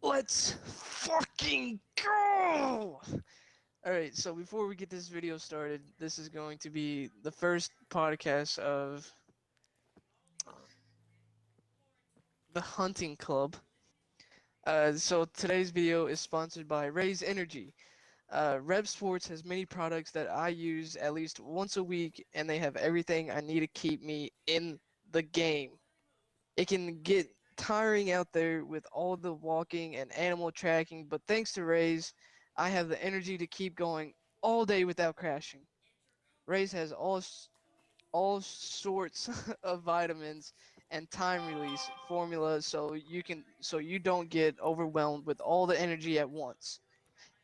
Let's fucking go! Alright, so before we get this video started, this is going to be the first podcast of the Hunting Club. So today's video is sponsored by Raise Energy. Rev Sports has many products that I use at least once a week, and they have everything I need to keep me in the game. It can get tiring out there with all the walking and animal tracking, but thanks to Raise, I have the energy to keep going all day without crashing. Raise has all sorts of vitamins and time release formulas so you don't get overwhelmed with all the energy at once.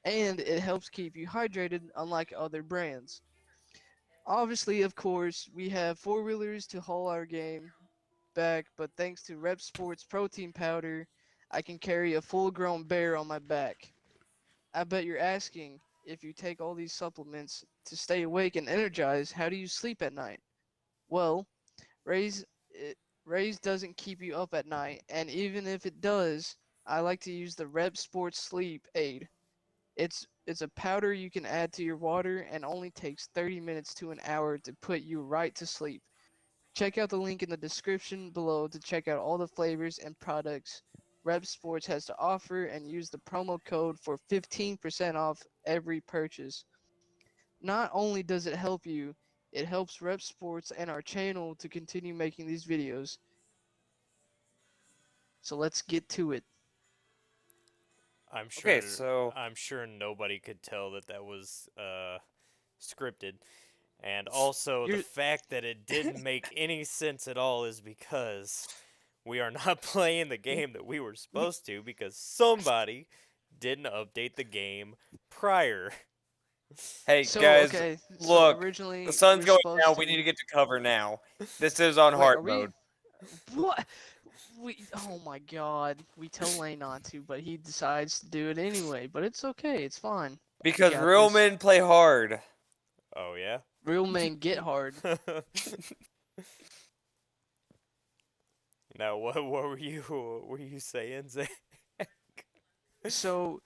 And it helps keep you hydrated unlike other brands. Obviously, of course, we have four-wheelers to haul our game back, but thanks to Rep Sports protein powder, I can carry a full-grown bear on my back. I bet you're asking, if you take all these supplements to stay awake and energized, how do you sleep at night? Well, Raise it, Raise doesn't keep you up at night, and even if it does, I like to use the Rep Sports Sleep Aid. It's a powder you can add to your water and only takes 30 minutes to an hour to put you right to sleep. Check out the link in the description below to check out all the flavors and products Rep Sports has to offer and use the promo code for 15% off every purchase. Not only does it help you, it helps Rep Sports and our channel to continue making these videos. So let's get to it. I'm Okay, sure so I'm sure nobody could tell that that was scripted. And also the You're fact that it didn't make any sense at all is because we are not playing the game that we were supposed to because somebody didn't update the game prior. hey so guys, okay. So look, the originally sun's we're going down. supposed We need to to get to cover now. This is on wait. hard Are we? mode What? Oh my god. We tell Lane not to, but he decides to do it anyway. But it's okay. It's fine. We because got real this. men play hard. Oh yeah. Real men get hard. Now what were you saying, Zach? So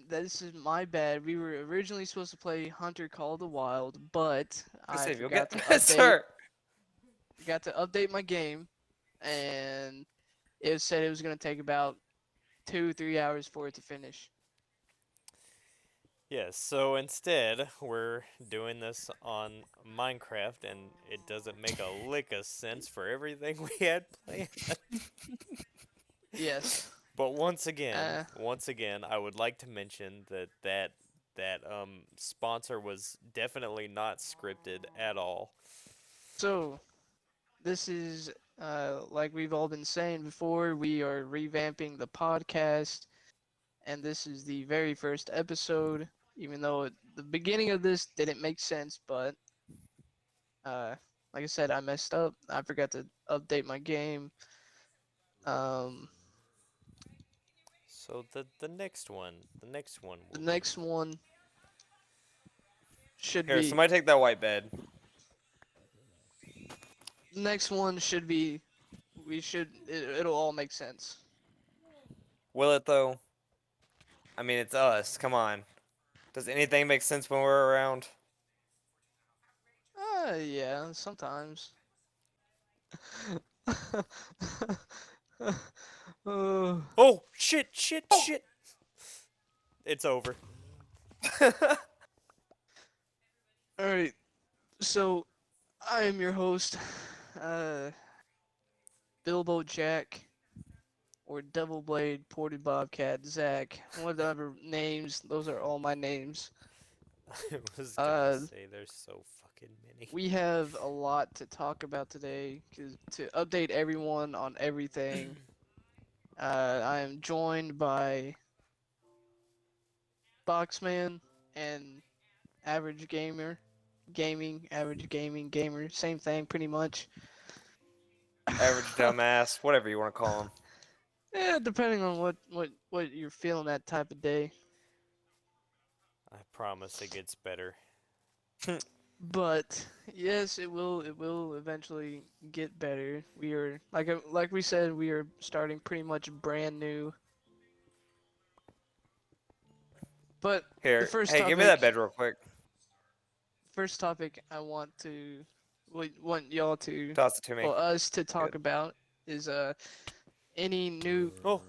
this is my bad. We were originally supposed to play Hunter Call of the Wild, but I Save, you'll get forgot to update sir. my game, and it said it was gonna take about 2-3 hours for it to finish. Yes, so instead, we're doing this on Minecraft, and it doesn't make a lick of sense for everything we had planned. Yes. But Uh, once again, I would like to mention that sponsor was definitely not scripted at all. so this is like we've all been saying before, we are revamping the podcast, and this is the very first episode. Even though the beginning of this didn't make sense, but uh, like I said, I messed up. I forgot to update my game. Um, So the next one the will be next one should Here, be somebody take that white bed. the next one should be it'll all make sense. Will it though? I mean, it's us. Come on. Does anything make sense when we're around? Yeah, sometimes. Oh. Oh shit! It's over. All right, so I am your host, uh, Bilbo Jack, or Devil Blade, Ported Bobcat, Zach, whatever names. Those are all my names. I was gonna Uh, say there's so fucking many. we have a lot to talk about today, cause to update everyone on everything. I am joined by Boxman and Average Gamer, Gaming, Average Gaming Gamer, same thing pretty much. average dumbass, whatever you want to call him. Yeah, depending on what you're feeling that type of day. I promise it gets better. But yes, it will eventually get better. We are like we said, we are starting pretty much brand new. But the Here, hey, give me that bed real quick. first topic I want y'all to, Toss it to me. well, us to Good. talk about is any new Oh.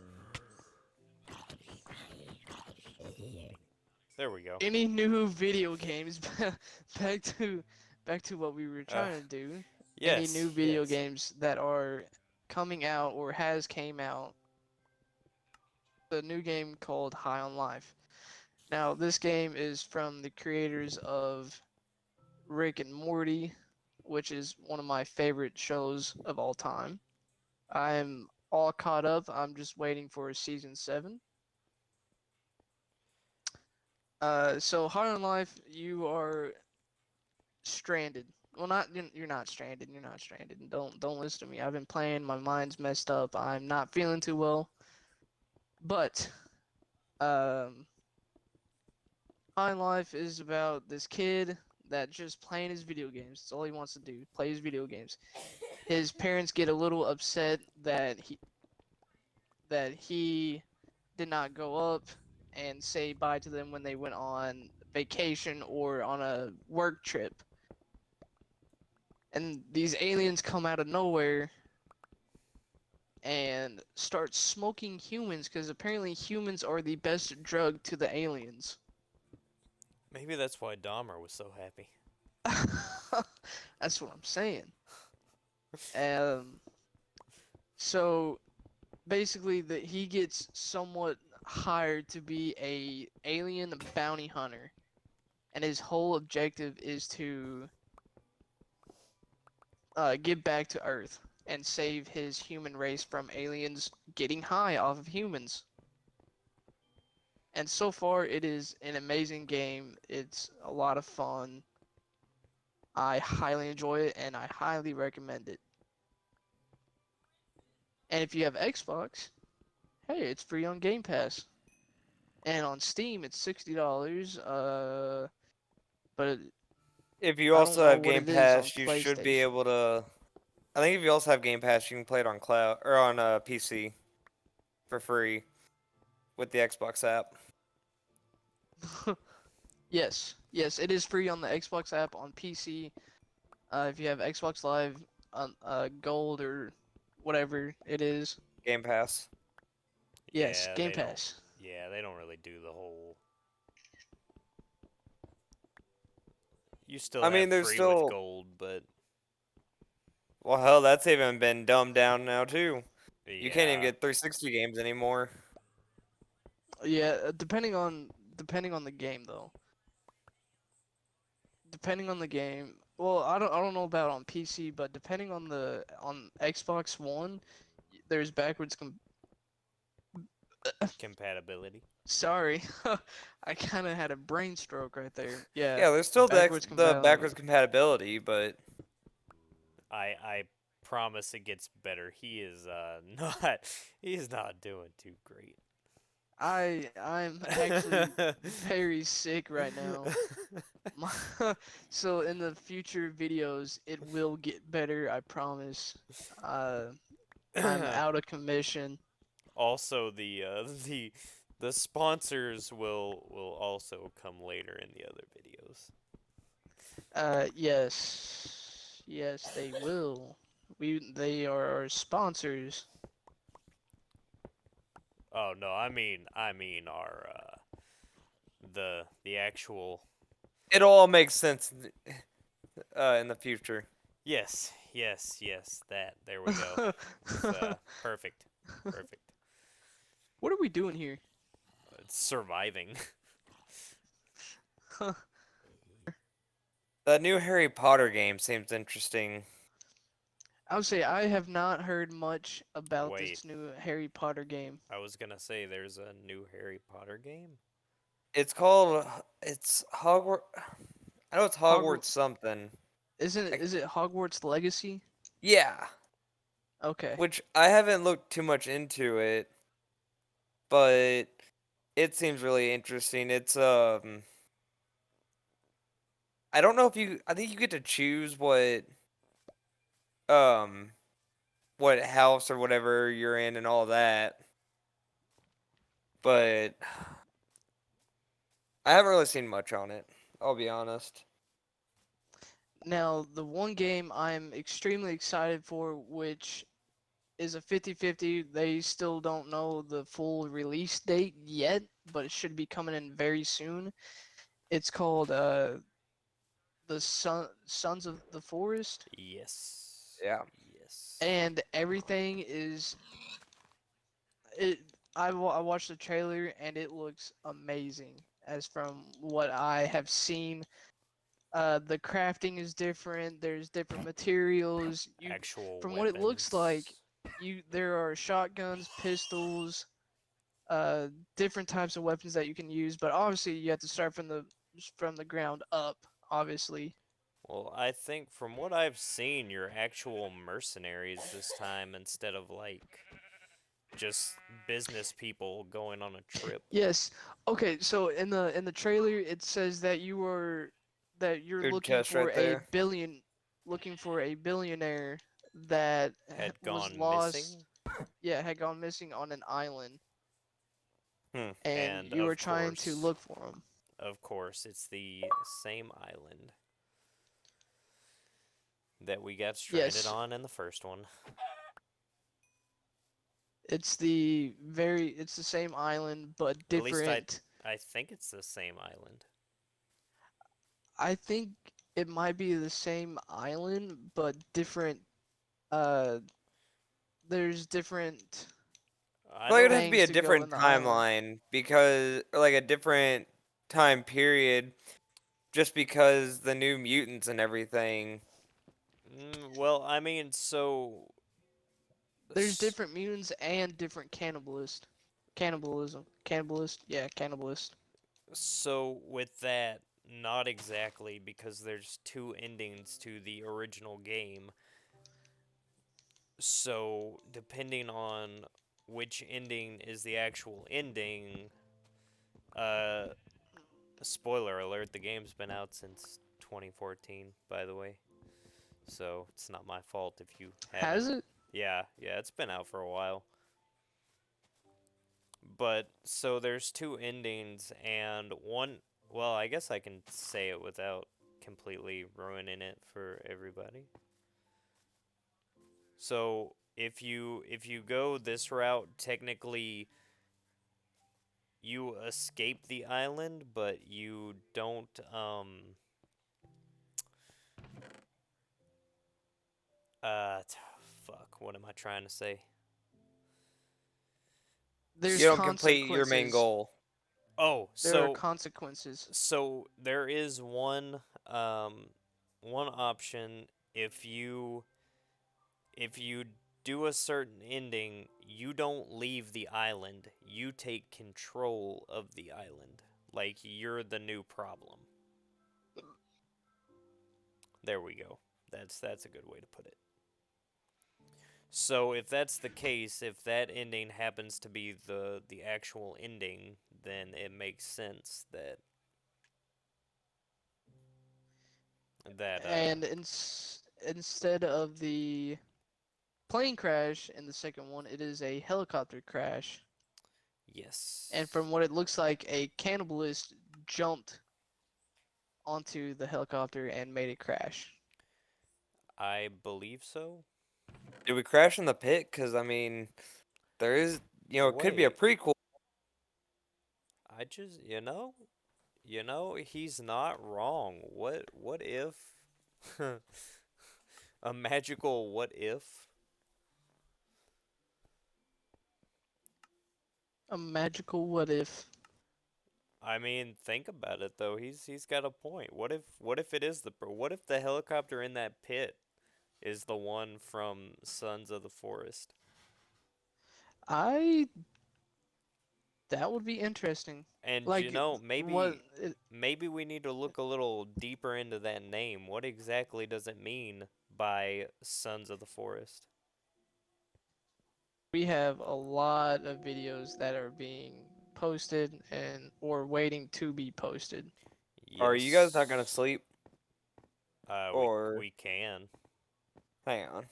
There we go. any new video games. back to back to what we were trying to do. Any Yes. new video yes. games that are coming out or has came out. The new game called High on Life. Now, this game is from the creators of Rick and Morty, which is one of my favorite shows of all time. I'm all caught up. I'm just waiting for season 7. So High on Life, you are stranded. Well, you're not stranded. You're not stranded. Don't listen to me. I've been playing. My mind's messed up. I'm not feeling too well. But High on Life is about this kid that just playing his video games. That's all he wants to do. Play his video games. His parents get a little upset that he did not go up and say bye to them when they went on vacation or on a work trip. And these aliens come out of nowhere and start smoking humans because apparently humans are the best drug to the aliens. Maybe that's why Dahmer was so happy. That's what I'm saying. So basically he gets somewhat hired to be a alien bounty hunter, and his whole objective is to get back to Earth and save his human race from aliens getting high off of humans. And so far, it is an amazing game. It's a lot of fun. I highly enjoy it, and I highly recommend it. And if you have Xbox, hey, it's free on Game Pass. And on Steam, it's $60. But If you I don't also know have what Game it is on Pass, you should be PlayStation. able to. I think if you also have Game Pass, you can play it on cloud or on PC for free with the Xbox app. Yes, it is free on the Xbox app on PC. If you have Xbox Live, Gold or whatever it is. Game Pass. Yes, Yeah, Game they don't. Pass. Yeah, they don't really do the whole. You still I have mean, there's free with still. gold, but Well, hell, that's even been dumbed down now too. You can't even yeah, get 360 games anymore. Yeah, depending on the game though. Depending on the game. Well, I don't know about on PC, but depending on Xbox One, there's backwards compatibility. Sorry. I kind of had a brain stroke right there. Yeah, Yeah, there's still backwards the compatibility. backwards compatibility, but I promise it gets better. He is not he's not doing too great. I'm actually very sick right now. So in the future videos, it will get better, I promise. I'm out of commission. Also, the sponsors will also come later in the other videos. Yes, they will. They are our sponsors. Oh no, I mean our the actual. it all makes sense in the future. Yes, that. There we go. It's, perfect. What are we doing here? It's surviving. The new Harry Potter game seems interesting. I would say I have not heard much about Wait, this new Harry Potter game. I was gonna say there's a new Harry Potter game. It's Hogwarts. I know it's Hogwarts Hogwarts something. isn't it? I- Is it Hogwarts Legacy? Yeah. Okay. which I haven't looked too much into it, but it seems really interesting. It's I don't know if you I think you get to choose um what house or whatever you're in and all that. But I haven't really seen much on it, I'll be honest. Now, the one game I'm extremely excited for, which is a 50-50, they still don't know the full release date yet, but it should be coming in very soon. It's called the Sons of the Forest, Yes. Yeah. Yes. and everything is it. I watched the trailer and it looks amazing. As from what I have seen, the crafting is different. There's different materials. Actual From what it looks like, weapons. there are shotguns, pistols, uh, different types of weapons that you can use. But obviously, you have to start from the ground up. Obviously, Well, I think from what I've seen, you're actual mercenaries this time instead of like just business people going on a trip. yes. Okay, so in the trailer, it says that you're Food chest right there. looking for a billionaire that Had was gone lost. missing, Yeah, had gone missing on an island, Hmm. and and you were trying to look for him. of course, it's the same island that we got stranded Yes, on in the first one. it's the same island but At least different. I think it's the same island. I think it might be the same island but different. Uh, there's different I Well, it would don't. have to be things a to go in different the island. timeline because, or like a different time period, just because the new mutants and everything. Well, I mean, so There's different mutants and different cannibalist, yeah, cannibalist. So with that, not exactly because there's two endings to the original game. So depending on which ending is the actual ending, uh, spoiler alert: the game's been out since 2014, by the way. So it's not my fault if you haven't. Has it? Yeah, it's been out for a while. But so there's two endings, and one. Well, I guess I can say it without completely ruining it for everybody. So if you go this route, technically you escape the island, but you don't fuck, what am I trying to say? You There's don't complete your main consequences. goal. Oh, There are so consequences. so there is one option if you do a certain ending, you don't leave the island. You take control of the island. Like you're the new problem. There we go. That's a good way to put it. So if that's the case, if that ending happens to be the actual ending, then it makes sense that And instead of the plane crash in the second one, it is a helicopter crash. And yes. from what it looks like, a cannibalist jumped onto the helicopter and made it crash. I believe so. Did we crash in the pit? Because, I mean, there is, it could be a Wait, prequel. I just he's not wrong. What if a magical what if? A magical what if. I mean, think about it though. He's got a point. What if it is what if the helicopter in that pit is the one from Sons of the Forest? I That would be interesting. And Like what it, maybe we need to look a little deeper into that name. What exactly does it mean by Sons of the Forest? we have a lot of videos that are being posted and or waiting to be posted. Are you guys not Yes. gonna sleep? We Or we can. hang on.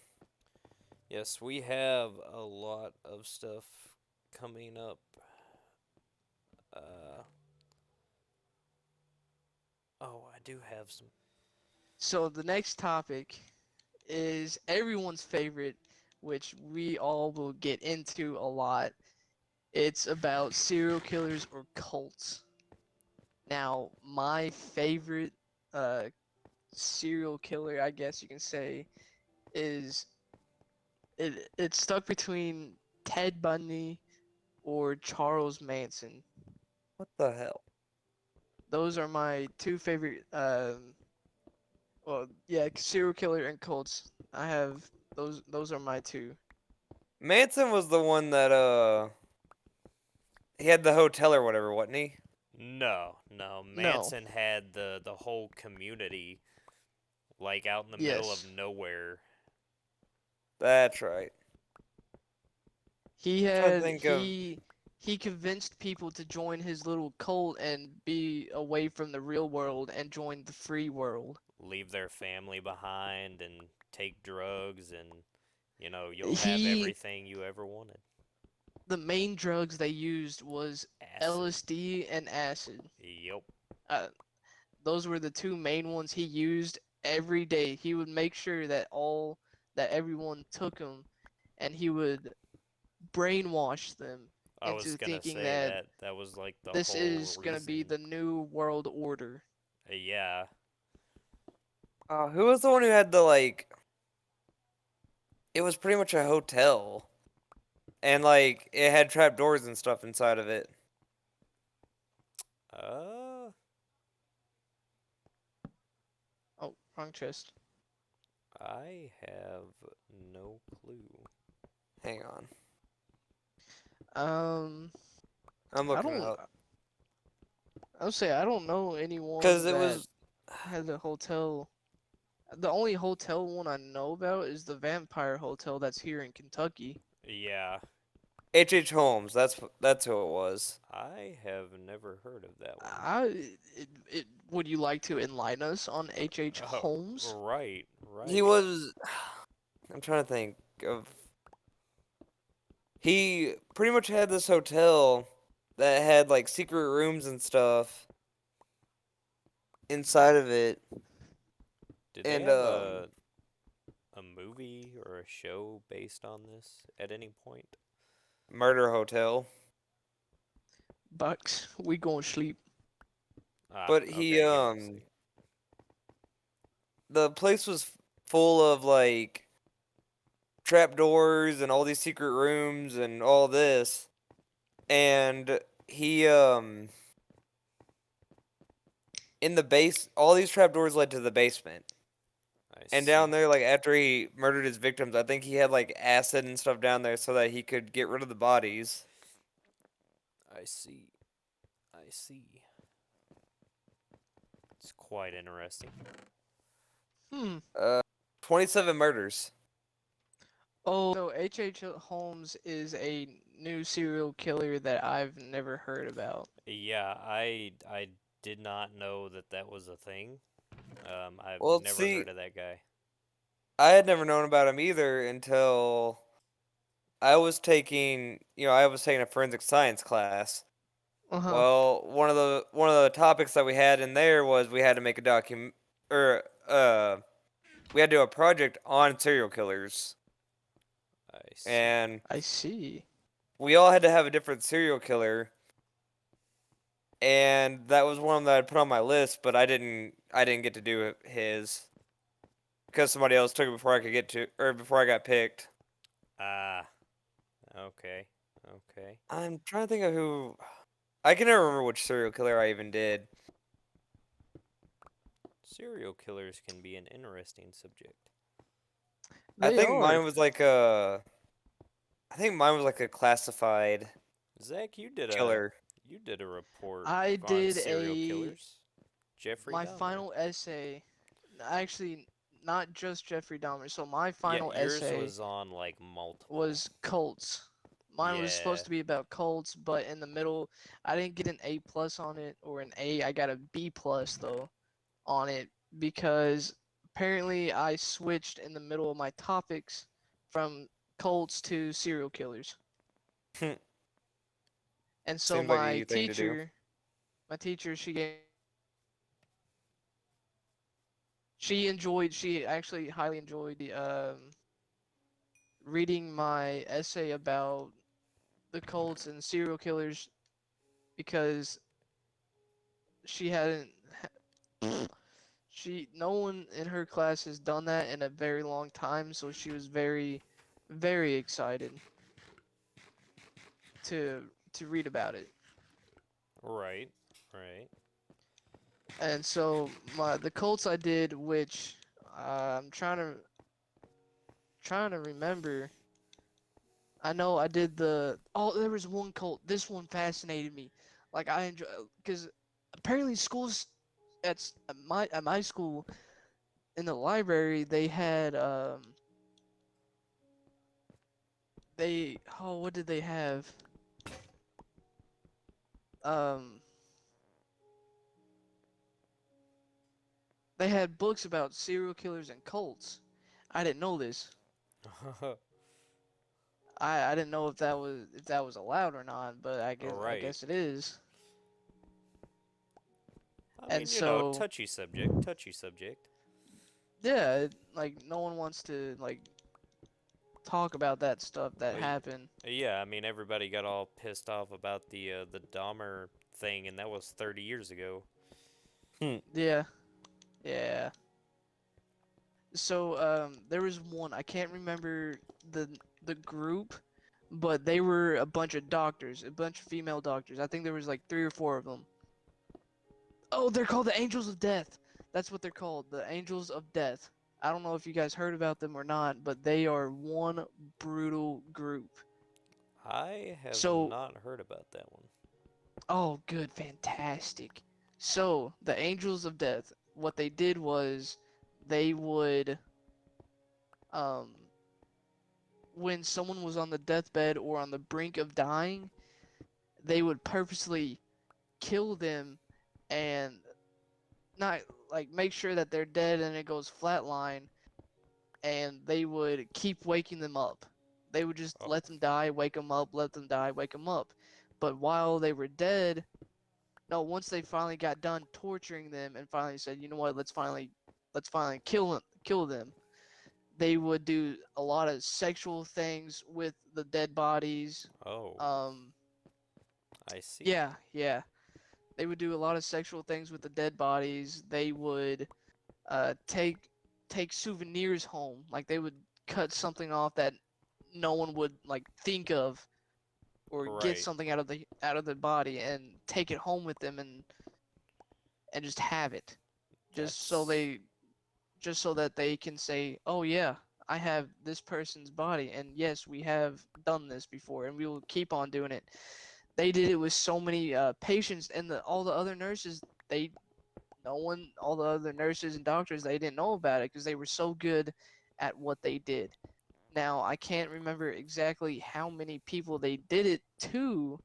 Yes, we have a lot of stuff coming up. Uh, oh, I do have some. So the next topic is everyone's favorite, which we all will get into a lot. It's about serial killers or cults. Now, my favorite uh, serial killer, I guess you can say, is it's stuck between Ted Bundy or Charles Manson. What the hell? Those are my two favorite well, yeah, serial killer and cults. I have those are my two. Manson was the one that he had the hotel or whatever, wasn't he? No, no. No. Manson had the whole community like out in the middle of Yes. nowhere. That's right. He trying to had think of he convinced people to join his little cult and be away from the real world and join the free world. Leave their family behind and take drugs and you'll have He everything you ever wanted. the main drugs they used was Acid. LSD and acid. Yup. Uh, those were the two main ones he used every day. He would make sure that everyone took them, and he would brainwash them I was into gonna thinking say that that was like the this whole is gonna be reason. the new world order. Yeah. who was the one who had the like? It was pretty much a hotel, and like it had trap doors and stuff inside of it. Uh, Oh, wrong chest. I have no clue. Hang on, Um, I'm I looking it don't. up I'll say I don't know because anyone it that was has a hotel. The only hotel one I know about is the Vampire Hotel that's here in Kentucky. Yeah, H.H. Holmes. That's who it was. I have never heard of that one. Would you like to enlighten us on H.H. Oh, Holmes? right, He right. was. I'm trying to think of. He pretty much had this hotel that had like secret rooms and stuff inside of it, Did they and have a movie or a show based on this at any point? murder hotel. Bucks, we going sleep. Ah, But he okay, you don't say. the place was full of like trapdoors and all these secret rooms and all this. And he in the base all these trapdoors led to the basement. I And down see. there, like after he murdered his victims, I think he had like acid and stuff down there so that he could get rid of the bodies. I see. I see. It's quite interesting. Hmm. Uh 27 murders. Oh, so H.H. Holmes is a new serial killer that I've never heard about. Yeah, I did not know that that was a thing. I've Well, never see, heard of that guy. I had never known about him either until I was taking a forensic science class. Uh-huh. Well, one of the topics that we had in there was we had to make a or we had to do a project on serial killers, I see. and I see. we all had to have a different serial killer, and that was one that I put on my list, but I didn't get to do his because somebody else took it before I could get to or before I got picked. Ah, okay. Okay. I'm trying to think of who. I can never remember which serial killer I even did. Serial killers can be an interesting subject. I They think are. mine was like a. I think mine was like a classified Zach, killer. you did a report I on did serial killers. Jeffrey my Dahmer. final essay, actually not just Jeffrey Dahmer. So my Yeah, final yours essay was on like multiple. was cults. Mine was Yeah. supposed to be about Colts, but in the middle, I didn't get an A plus on it or an A. I got a B plus though on it because apparently I switched in the middle of my topics from Colts to serial killers. And so Seems like a you thing to do. my teacher, she actually highly enjoyed the reading my essay about the Colts and serial killers because she hadn't no one in her class has done that in a very long time, so she was very excited to read about it. Right. Right. And so the Colts I did, which I'm trying to remember. I know I did there was one Colt. This one fascinated me. Like I enjoy because apparently schools at my school in the library they had what did they have? Um they had books about serial killers and cults. I didn't know this. I didn't know if that was allowed or not, but I Right. guess it is. I And mean, you know, so touchy subject, touchy subject. yeah, like no one wants to like talk about that stuff that But happened. yeah, I mean, everybody got all pissed off about the Dahmer thing, and that was 30 years ago. Yeah, yeah. So there was one I can't remember the the group, but they were a bunch of doctors, a bunch of female doctors. I think there was like 3 or 4 of them. Oh, they're called the Angels of Death. That's what they're called, the Angels of Death. I don't know if you guys heard about them or not, but they are one brutal group. I have So, not heard about that one. oh, good, fantastic. So, the Angels of Death, what they did was they would um when someone was on the deathbed or on the brink of dying, they would purposely kill them and not like make sure that they're dead and it goes flatline, and they would keep waking them up. They would just Oh, let them die, wake them up, let them die, wake them up. But while they were dead, no, once they finally got done torturing them and finally said, you know what, let's finally kill them. They would do a lot of sexual things with the dead bodies. oh, Um, I see. yeah. They would do a lot of sexual things with the dead bodies. They would take souvenirs home. Like they would cut something off that no one would like think of, or get Right. something out of the body and take it home with them and just have it. Just so That's they just so that they can say, "Oh yeah, I have this person's body, and yes, we have done this before, and we will keep on doing it." They did it with so many patients, and all the other nurses. All the other nurses and doctors, they didn't know about it because they were so good at what they did. Now, I can't remember exactly how many people they did it to.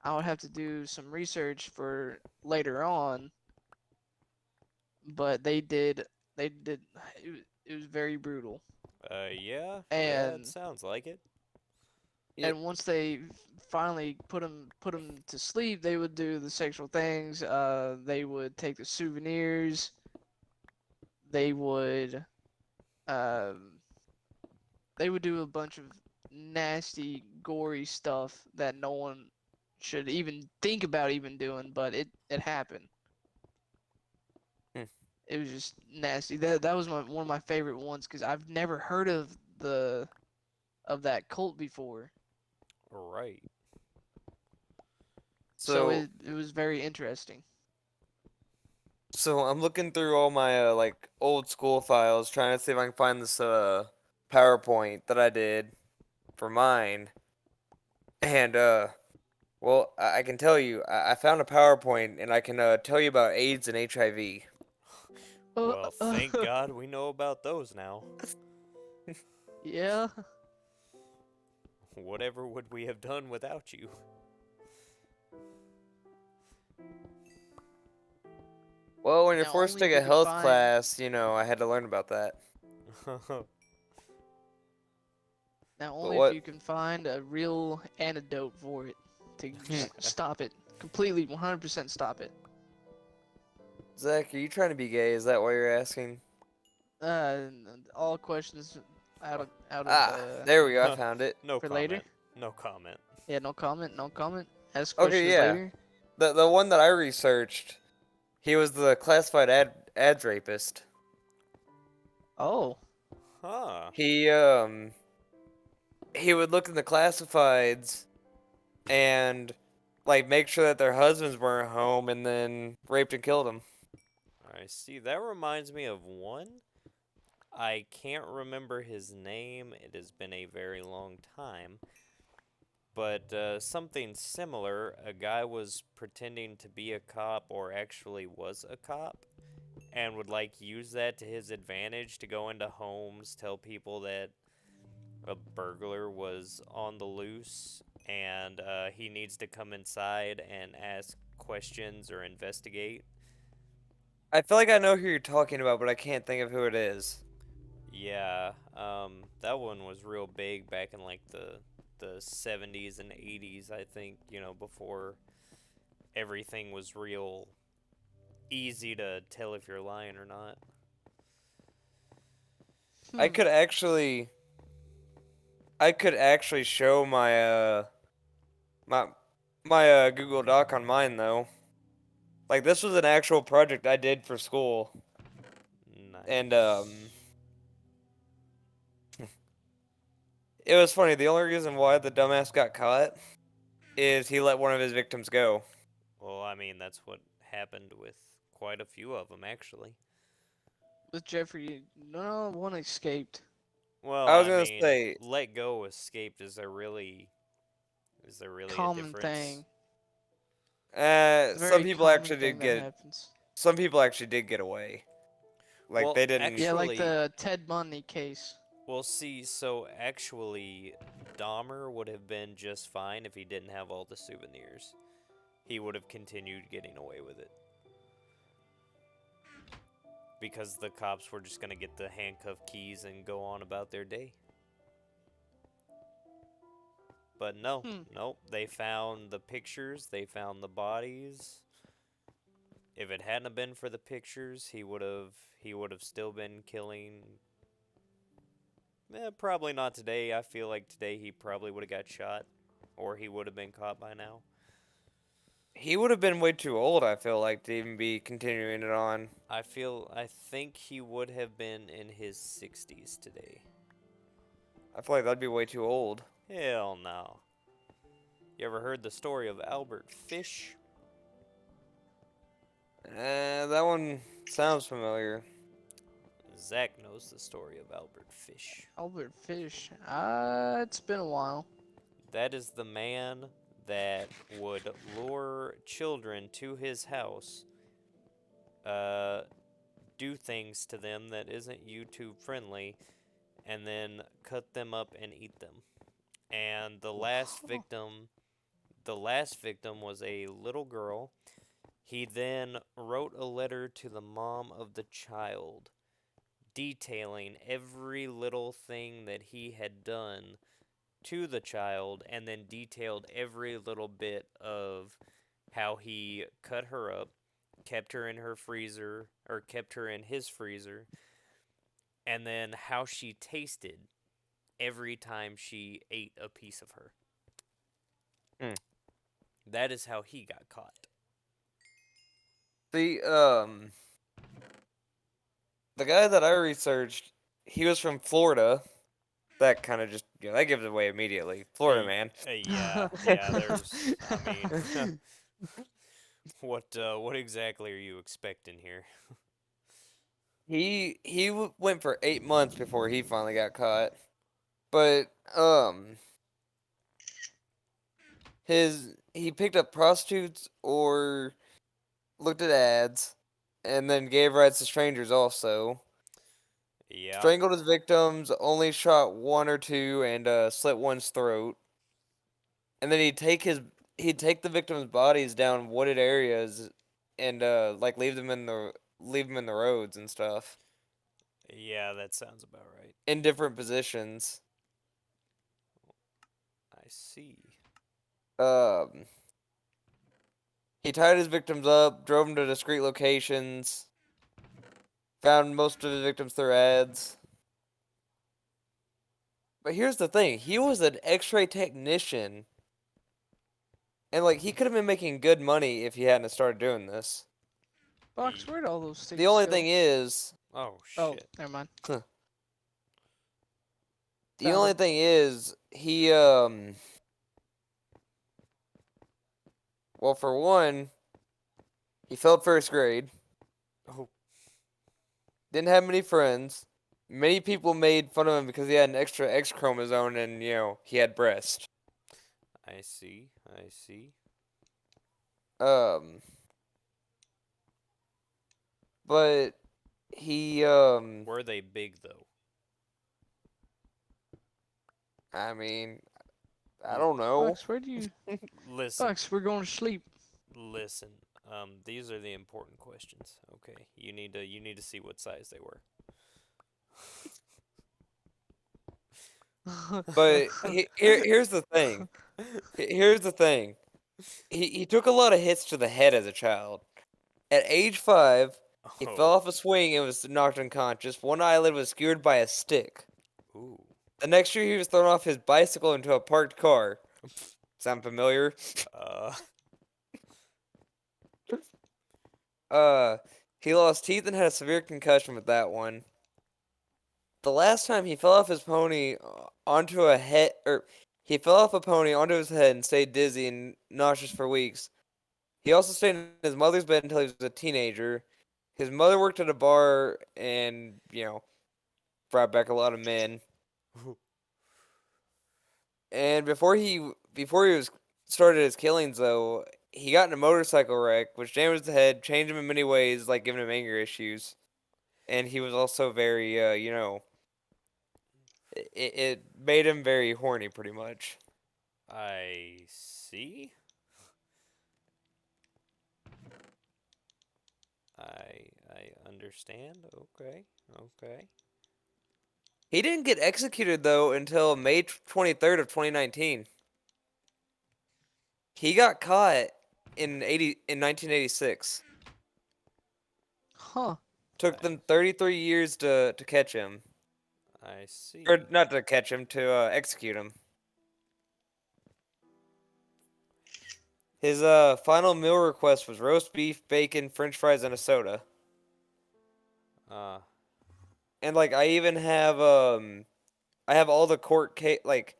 I would have to do some research for later on, but they did it was very brutal. yeah, yeah, it And sounds like it. Yep. and once they finally put them to sleep, they would do the sexual things. They would take the souvenirs. They would um they would do a bunch of nasty, gory stuff that no one should even think about even doing, but it happened. Hmm. It was just nasty. That was one of my favorite ones because I've never heard of that cult before, Right. so So, it was very interesting. so I'm looking through all my like old school files, trying to see if I can find this PowerPoint that I did for mine, and well, I can tell you, I found a PowerPoint, and I can tell you about AIDS and HIV. Uh, Well, thank God we know about those now. yeah. Whatever would we have done without you? Well, when you're Now, forced to only if take you a can health find. class, I had to learn about that. Now, But only if what? you can find a real antidote for it to just stop it completely, 100% stop it. Zach, are you trying to be gay? Is that why you're asking? All questions out of There we go. I found it. No for comment. later. No comment. Yeah, no comment, no comment. Ask Okay, questions yeah. later. The one that I researched, he was the classified ads rapist. Oh, Huh. He would look in the classifieds and like make sure that their husbands weren't home and then raped and killed them. I see. That reminds me of one. I can't remember his name. It has been a very long time. But something similar. A guy was pretending to be a cop or actually was a cop and would like use that to his advantage to go into homes, tell people that a burglar was on the loose and he needs to come inside and ask questions or investigate. I feel like I know who you're talking about, but I can't think of who it is. Yeah, that one was real big back in like the 70s and 80s, I think, before everything was real easy to tell if you're lying or not. I hmm. could actually I could actually show my my Google Doc on mine though. Like this was an actual project I did for school, and Nice. it was funny. The only reason why the dumbass got caught is he let one of his victims go. Well, I mean, that's what happened with quite a few of them, actually. With Jeffrey, no one escaped. Well, I was I gonna mean, say, let go escaped. Is there really a Common difference? thing. It's a some very people common actually thing did that get happens. some people actually did get away. Like Well, they didn't. Yeah, like actually, the Ted Bundy case. well, see, so actually, Dahmer would have been just fine if he didn't have all the souvenirs. He would have continued getting away with it. Because the cops were just going to get the handcuff keys and go on about their day. But no, Hmm. nope. They found the pictures, they found the bodies. If it hadn't have been for the pictures, he would have still been killing. Probably not today. I feel like today he probably would have got shot, or he would have been caught by now. He would have been way too old. I feel like to even be continuing it on. I think he would have been in his 60s today. I feel like that'd be way too old. Hell no. You ever heard the story of Albert Fish? That one sounds familiar. Zach knows the story of Albert Fish. Albert Fish. It's been a while. That is the man that would lure children to his house, uh, do things to them that isn't YouTube friendly, and then cut them up and eat them. And the last victim was a little girl. He then wrote a letter to the mom of the child detailing every little thing that he had done to the child and then detailed every little bit of how he cut her up, kept her in her freezer, or kept her in his freezer, and then how she tasted every time she ate a piece of her. Hmm. That is how he got caught. The the guy that I researched, he was from Florida. That kind of just that gives it away immediately. Florida man. Yeah, I mean, what exactly are you expecting here? He went for 8 months before he finally got caught. But he picked up prostitutes or looked at ads, and then gave rides to strangers also. Yeah, Strangled his victims, only shot one or two, and slit one's throat. and then he'd take the victims' bodies down wooded areas and like leave them in the roads and stuff Yeah, that sounds about right. in different positions. I see. Um, he tied his victims up, drove them to discreet locations, found most of his victims through ads. But here's the thing, he was an X-ray technician, and like he could have been making good money if he hadn't started doing this. Box, where'd all those The things only go? thing is, Oh Oh, shit. never mind. the Found only them. thing is he well, for one, he failed first grade, Oh, didn't have many friends. Many people made fun of him because he had an extra X chromosome and, he had breast. I see. I see. Um, but he, Were they big though? I mean, I L- don't know. Box, where do you? Listen, Box, we're going to sleep. listen. These are the important questions. Okay, you need to see what size they were. But here's the thing. Here's the thing. He took a lot of hits to the head as a child. At age 5, he fell Oh, off a swing and was knocked unconscious. One eyelid was skewered by a stick. ooh. The next year, he was thrown off his bicycle into a parked car. Sound familiar? Uh, Uh, he lost teeth and had a severe concussion with that one. The last time he fell off his pony onto a head, or he fell off a pony onto his head and stayed dizzy and nauseous for weeks. He also stayed in his mother's bed until he was a teenager. His mother worked at a bar and, brought back a lot of men. And before he was started his killings though, he got in a motorcycle wreck, which damaged the head, changed him in many ways, like giving him anger issues. And he was also very, it made him very horny, pretty much. I see. I understand. Okay. Okay. He didn't get executed though until May 23rd of 2019. He got caught in 1986. Huh. Took them 33 years to catch him, I see. or not to catch him, to execute him. His final meal request was roast beef, bacon, French fries, and a soda. Uh, And like I even have I have all the like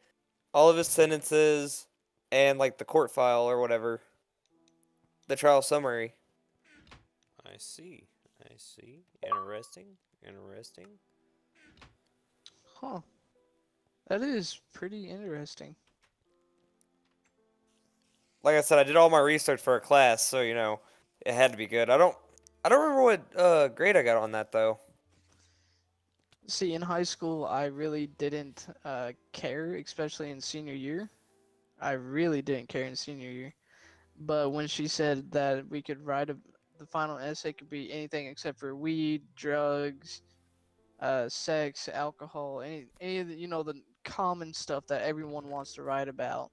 all of his sentences and like the court file or whatever, the trial summary. I see. I see. Interesting. Interesting. Huh. That is pretty interesting. Like I said, I did all my research for a class, so it had to be good. I don't remember what grade I got on that though. See, in high school, I really didn't care, especially in senior year. I really didn't care in senior year. But when she said that we could write the final essay could be anything except for weed, drugs, sex, alcohol, any of the, the common stuff that everyone wants to write about.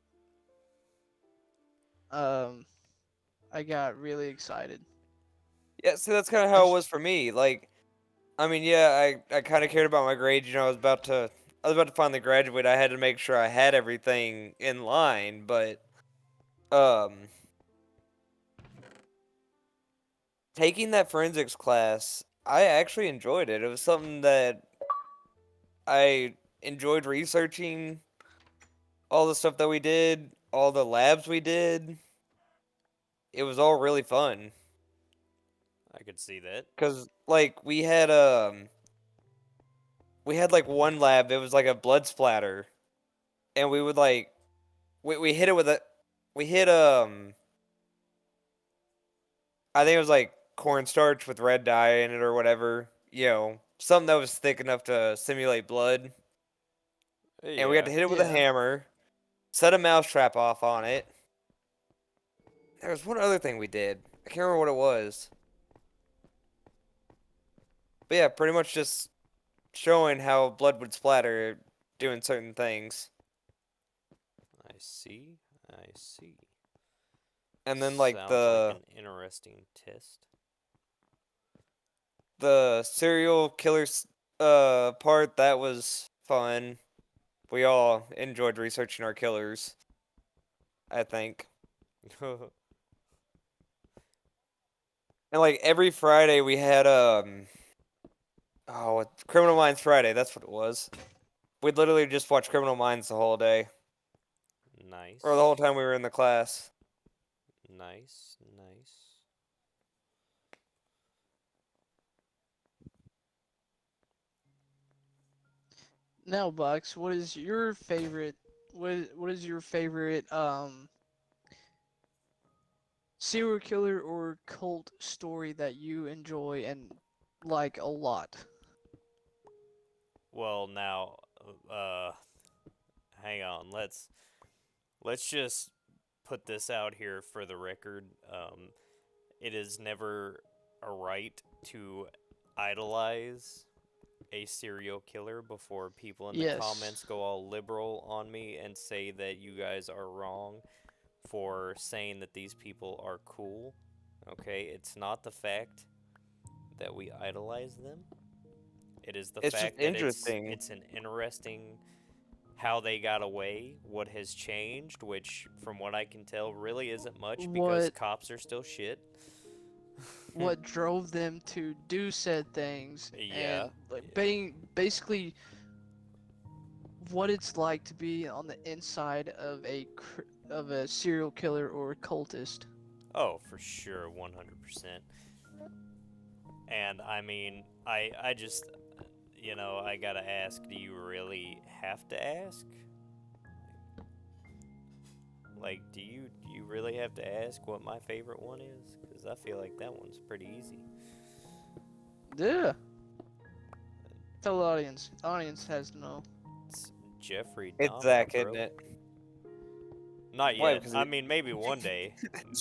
Um, I got really excited. Yeah, see, that's kind of And how it was for me. Like, I mean, yeah, I kind of cared about my grades. I was about to finally graduate. I had to make sure I had everything in line, but um, taking that forensics class, I actually enjoyed it. It was something that I enjoyed researching, all the stuff that we did, all the labs we did. It was all really fun. I could see that. Cause like we had like one lab, it was like a blood splatter, and we would like we hit it with a we hit I think it was like cornstarch with red dye in it or whatever, something that was thick enough to simulate blood, and we had Yeah. to hit it with a yeah, hammer, set a mousetrap off on it. There was one other thing we did. I can't remember what it was. But yeah, pretty much just showing how blood would splatter doing certain things. I see. I see. And then like Sounds the like an interesting test. serial killer part, that was fun. We all enjoyed researching our killers, I think. And like every Friday we had Criminal Minds Friday, that's what it was. We'd literally just watch Criminal Minds the whole day. Nice. Or the whole time we were in the class. Nice, nice. Now, Bucks, what is your favorite? What is your favorite serial killer or cult story that you enjoy and like a lot? Well, now, hang on. Let's just put this out here for the record. It is never a right to idolize a serial killer before people in the Yes. comments go all liberal on me and say that you guys are wrong for saying that these people are cool. Okay, it's not the fact that we idolize them. It is the It's just fact that interesting. it's an interesting how they got away, what has changed, which from what I can tell really isn't much because What cops are still shit. what drove them to do said things Yeah. and like basically what it's like to be on the inside of a serial killer or a cultist. Oh, for sure, 100%. And I mean, I just, I gotta ask, do you really have to ask? Like, do you really have to ask what my favorite one is? Because I feel like that one's pretty easy. Yeah. Tell the audience. The audience has to know. It's Jeffrey It's Dahmer, Zach, bro. isn't it? Not Why? yet. Because I mean, maybe one day.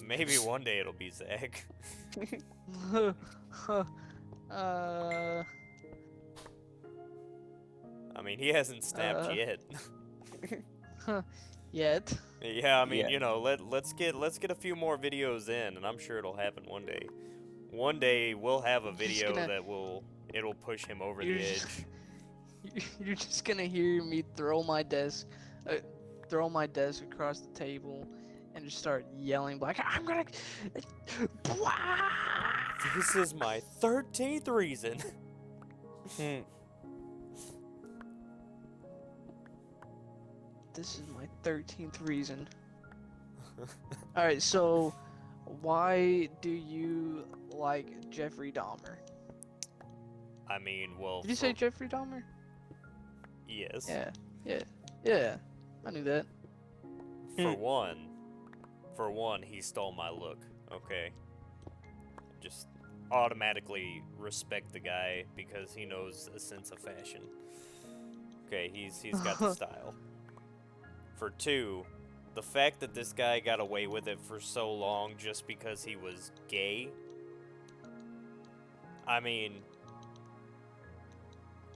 Maybe one day it'll be Zach. uh, I mean, he hasn't snapped uh, yet. yet. Yeah, I mean, Yeah. let's get a few more videos in, and I'm sure it'll happen one day. One day we'll have a You're just video gonna, that it'll push him over you're the just, edge. you're just gonna hear me throw my desk across the table, and just start yelling like, "I'm gonna." This is my 13th reason. Hmm. This is my 13th reason. Alright, so why do you like Jeffrey Dahmer? I mean, well, Did you say Jeffrey Dahmer? yes. Yeah. I knew that. For one, he stole my look. Okay. Just automatically respect the guy because he knows a sense of fashion. Okay, he's got the style. For two, the fact that this guy got away with it for so long just because he was gay. I mean,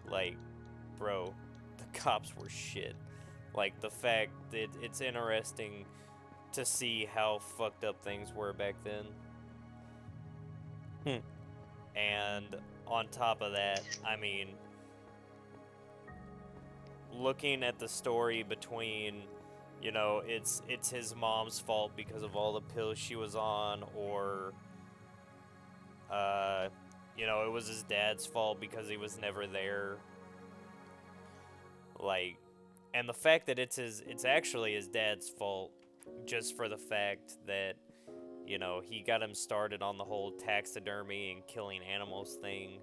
like, bro, the cops were shit. Like, the fact that it's interesting to see how fucked up things were back then. And on top of that, I mean, looking at the story between, it's his mom's fault because of all the pills she was on, or, it was his dad's fault because he was never there. Like, and the fact that it's actually his dad's fault just for the fact that, he got him started on the whole taxidermy and killing animals thing.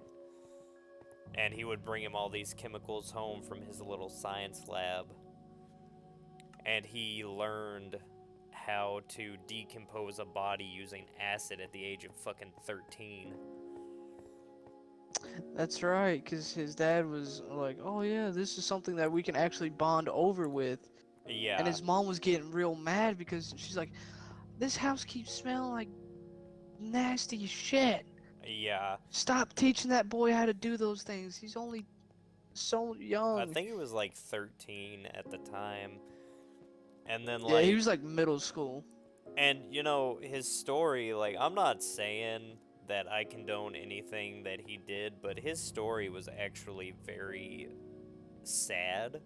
And he would bring him all these chemicals home from his little science lab. And he learned how to decompose a body using acid at the age of fucking 13. That's right, because his dad was like, oh yeah, this is something that we can actually bond over with. And Yeah, his mom was getting real mad because she's like, "This house keeps smelling like nasty shit. yeah. Stop teaching that boy how to do those things. He's only so I young." think he was like 13 at the time. And then Yeah, he like was like middle school. and you know, his story, like I'm not saying that I condone anything that he did, but his story was actually very sad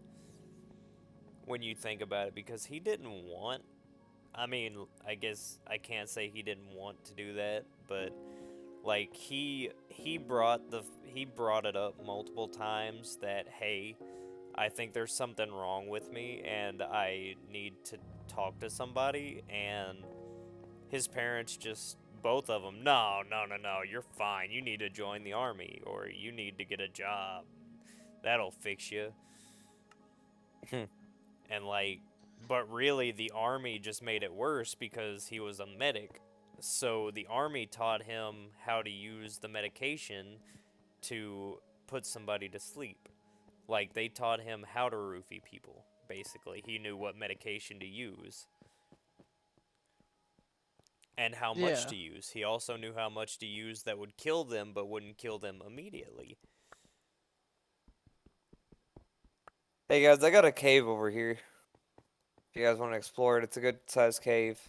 when you think about it because he didn't want I mean, I guess I can't say he didn't want to do that, but like he brought it up multiple times that hey, I think there's something wrong with me and I need to talk to somebody and his parents just both of them no, no, no, no, you're fine. You need to join the army or you need to get a job. That'll fix you. Hmm. And like but really the army just made it worse because he was a medic. So the army taught him how to use the medication to put somebody to sleep. Like they taught him how to roofie people. Basically, he knew what medication to use and how much Yeah. to use. He also knew how much to use that would kill them but wouldn't kill them immediately. Hey guys, I got a cave over here. If you guys want to explore it, it's a good sized cave.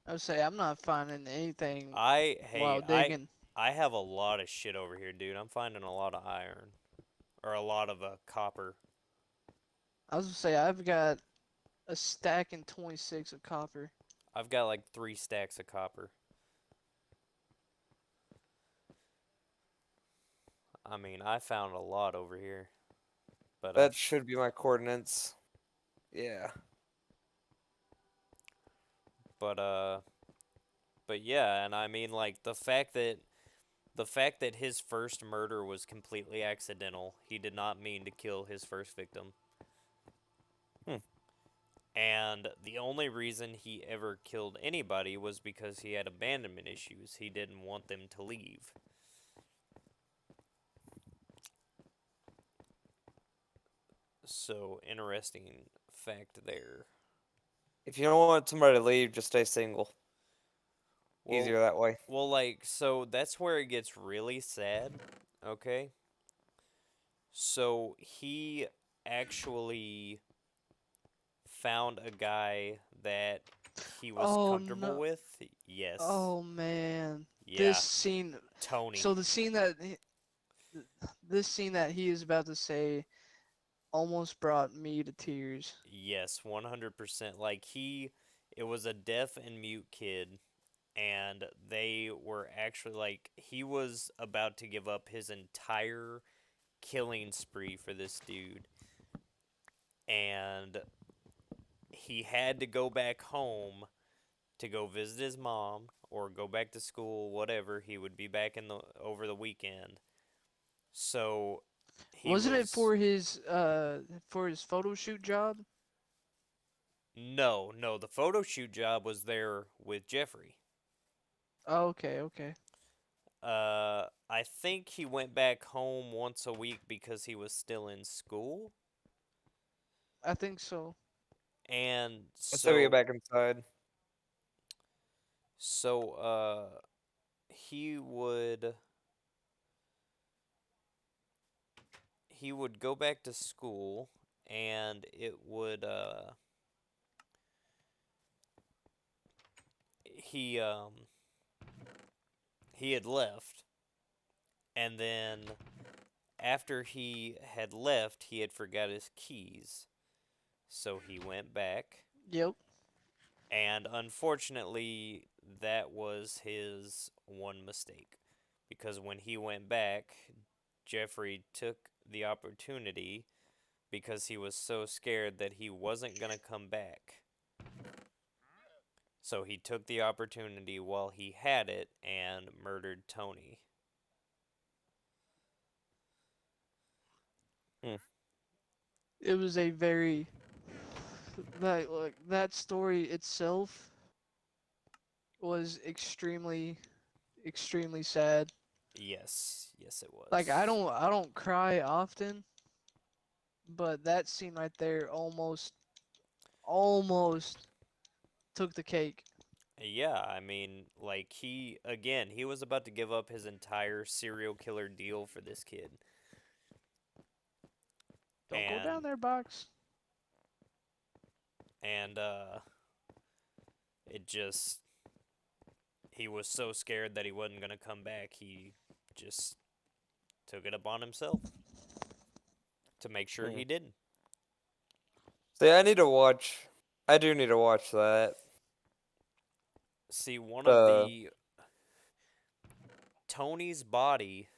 I would say I'm not finding anything I hey, while digging. I have a lot of shit over here, dude. I'm finding a lot of iron or a lot of copper. I was gonna say I've got a stack and 26 of copper. I've got like 3 stacks of copper. I mean, I found a lot over here, but That should be my coordinates. Yeah. but uh but yeah, and I mean like the fact that his first murder was completely accidental. He did not mean to kill his first victim. Hmm. And the only reason he ever killed anybody was because he had abandonment issues. He didn't want them to leave. So, interesting fact there. If you don't want somebody to leave, just stay single. Well, Easier that way. well, like, so that's where it gets really sad, okay? So, he actually found a guy that he was Oh comfortable no. with. Yes. Oh man. This Yeah. scene. Tony. So the scene that this scene that he is about to say almost brought me to tears. Yes, 100%. Like, it was a deaf and mute kid, and they were actually, like, he was about to give up his entire killing spree for this dude. And he had to go back home to go visit his mom or go back to school, whatever. He would be back in the over the weekend. So he Wasn't it was for his photo shoot job? no, no, the photo shoot job was there with Jeffrey. Oh, okay, okay. I think he went back home once a week because he was still in school. I think so. And Let's say we get so back inside. so he would he would go back to school and it would he he had left and then after he had left he had forgot his keys. So he went back Yep. and unfortunately that was his one mistake because when he went back Jeffrey took the opportunity because he was so scared that he wasn't going to come back. So he took the opportunity while he had it and murdered Tony. Hmm. It was a very like that story itself was extremely sad. Yes, yes it Like was. I don't cry often, but that scene right there almost almost took the cake. Yeah, I mean, like he was about to give up his entire serial killer deal for this kid. Don't go down And there, Box. and it just he was so scared that he wasn't going to come back. He just took it upon himself to make sure Hmm. he didn't. See, I need to watch. I do need to watch that. See, one of The the Tony's body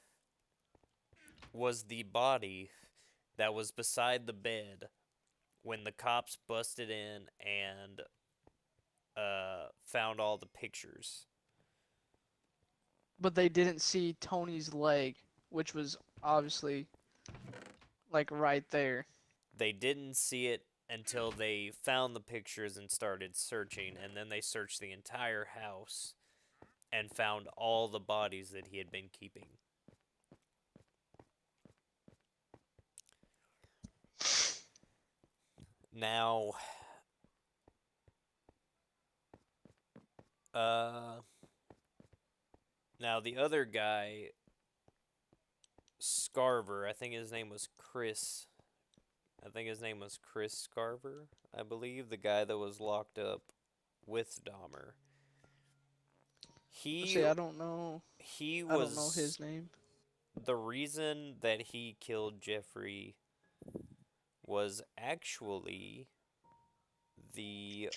was the body that was beside the bed when the cops busted in and found all the pictures. But they didn't see Tony's leg, which was obviously like right there. They didn't see it until they found the pictures and started searching, and then they searched the entire house and found all the bodies that he had been keeping. Now, uh, now the other guy, Scarver, I think his name was Chris. I think his name was Chris Scarver, I believe, the guy that was locked up with Dahmer. He See, I don't know. he I don't know was his name. the reason that he killed Jeffrey was actually the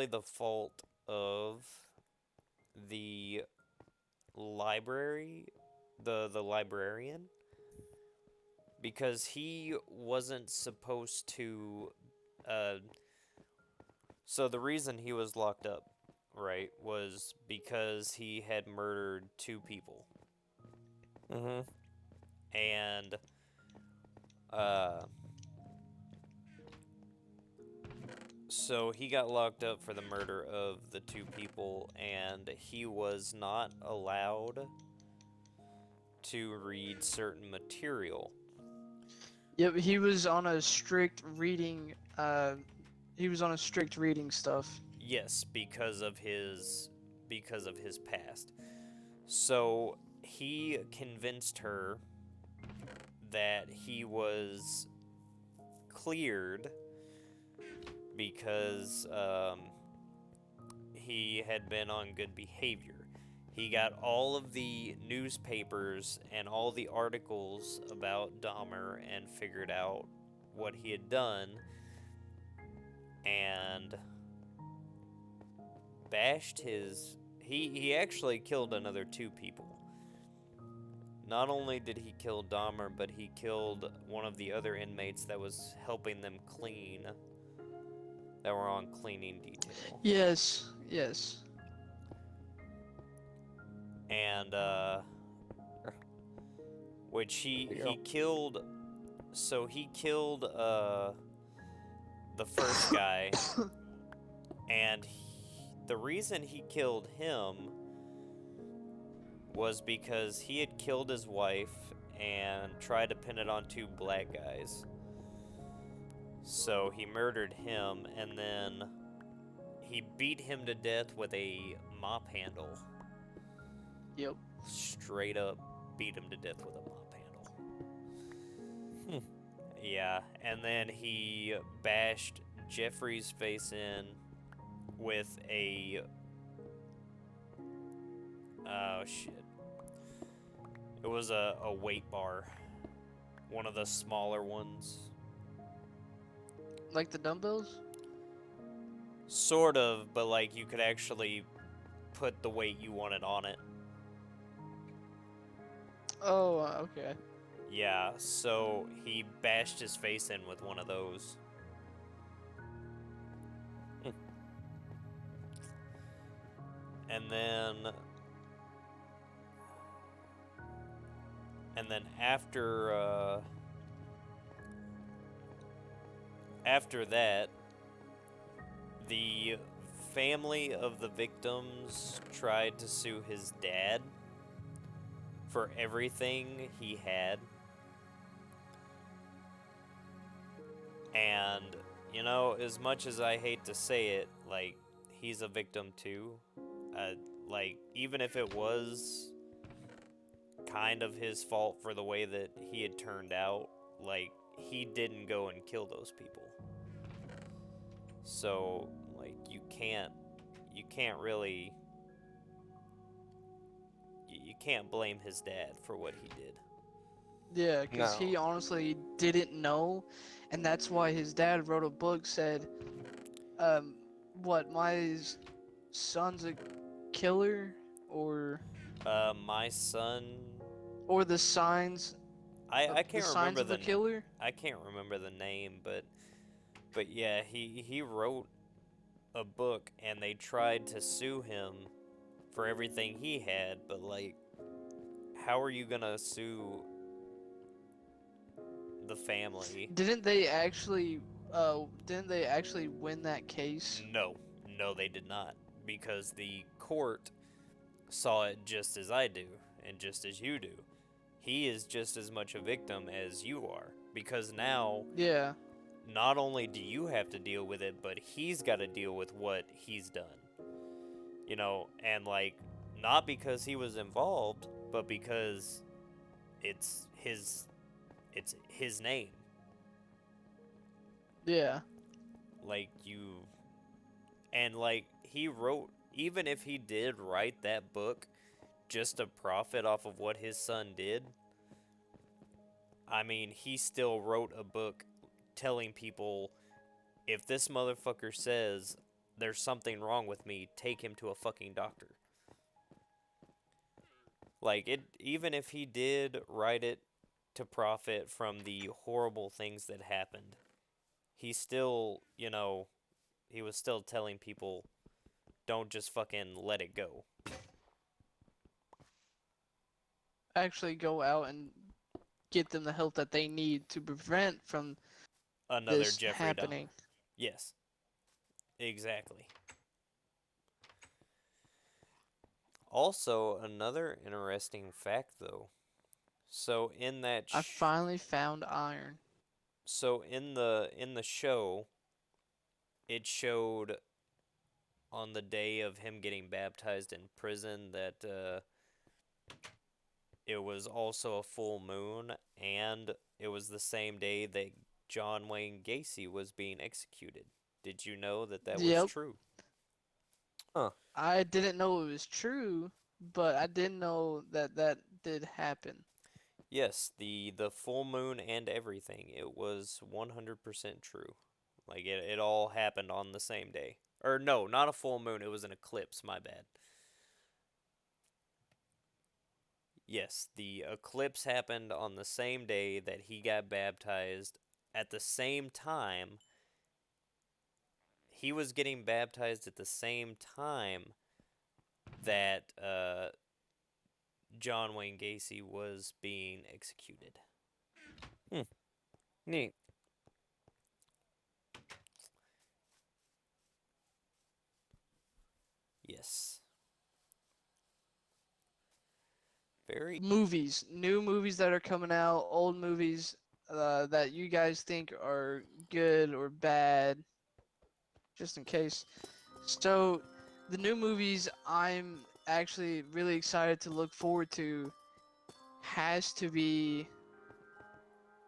the fault of the library, the librarian, because he wasn't supposed to so the reason he was locked up, right, was because he had murdered two people. hmm And uh so he got locked up for the murder of the two people, and he was not allowed to read certain material. Yep, he was on a strict reading. He was on a strict reading stuff. Yes, because of his past. So he convinced her that he was cleared because he had been on good behavior. He got all of the newspapers and all the articles about Dahmer and figured out what he had done and bashed his. He actually killed another two people. Not only did he kill Dahmer, but he killed one of the other inmates that was helping them clean, that were on cleaning detail. Yes, yes. And which There you he go. killed. So he killed the first guy, and the reason he killed him was because he had killed his wife and tried to pin it on two black guys. So he murdered him, and then he beat him to death with a mop handle. Yep. Straight up beat him to death with a mop handle. Yeah, and then he bashed Jeffrey's face in with a... Oh, shit. It was a weight bar. One of the smaller ones. Like the dumbbells? Sort of, but like you could actually put the weight you wanted on it. Oh, okay. Yeah, so he bashed his face in with one of those. And then after that, the family of the victims tried to sue his dad for everything he had. And, you know, as much as I hate to say it, like, he's a victim too. Like, even if it was kind of his fault for the way that he had turned out, like, he didn't go and kill those people. So, like, you can't really, you can't blame his dad for what he did. Yeah, because he No. honestly didn't know, and that's why his dad wrote a book said, what, son's a killer, or My son, the signs I the can't signs remember of a killer. I can't remember the name, but yeah, he wrote a book and they tried to sue him for everything he had, but like, how are you gonna sue the family? Didn't they actually win that case? No, no, they did not, because the court saw it just as I do and just as you do. He is just as much a victim as you are, because now Yeah. not only do you have to deal with it, but he's got to deal with what he's done. You know, and like, not because he was involved, but because it's his name. Yeah. Like, you, and like, he wrote, even if he did write that book just to profit off of what his son did, I mean, he still wrote a book telling people, if this motherfucker says there's something wrong with me, take him to a fucking doctor. Like, it, even if he did write it to profit from the horrible things that happened, he still, you know, he was still telling people, don't just fucking let it go. Actually go out and get them the help that they need to prevent from Another this Jeffrey happening. Dahmer. Yes, exactly. Also, another interesting fact, though. So in that, I finally found iron. so in the show, it showed on the day of him getting baptized in prison that it was also a full moon, and it was the same day that John Wayne Gacy was being executed. Did you know that that was Yep. true? Huh. I didn't know it was true, but I didn't know that that did happen. Yes, the full moon and everything. It was 100% true. Like, it all happened on the same day. Or no, not a full moon, it was an eclipse, my bad. Yes, the eclipse happened on the same day that he got baptized. At the same time, he was getting baptized at the same time that John Wayne Gacy was being executed. Neat. Yes. Very. Movies, new movies that are coming out, old movies that you guys think are good or bad, just in case. So, the new movies I'm actually really excited to look forward to has to be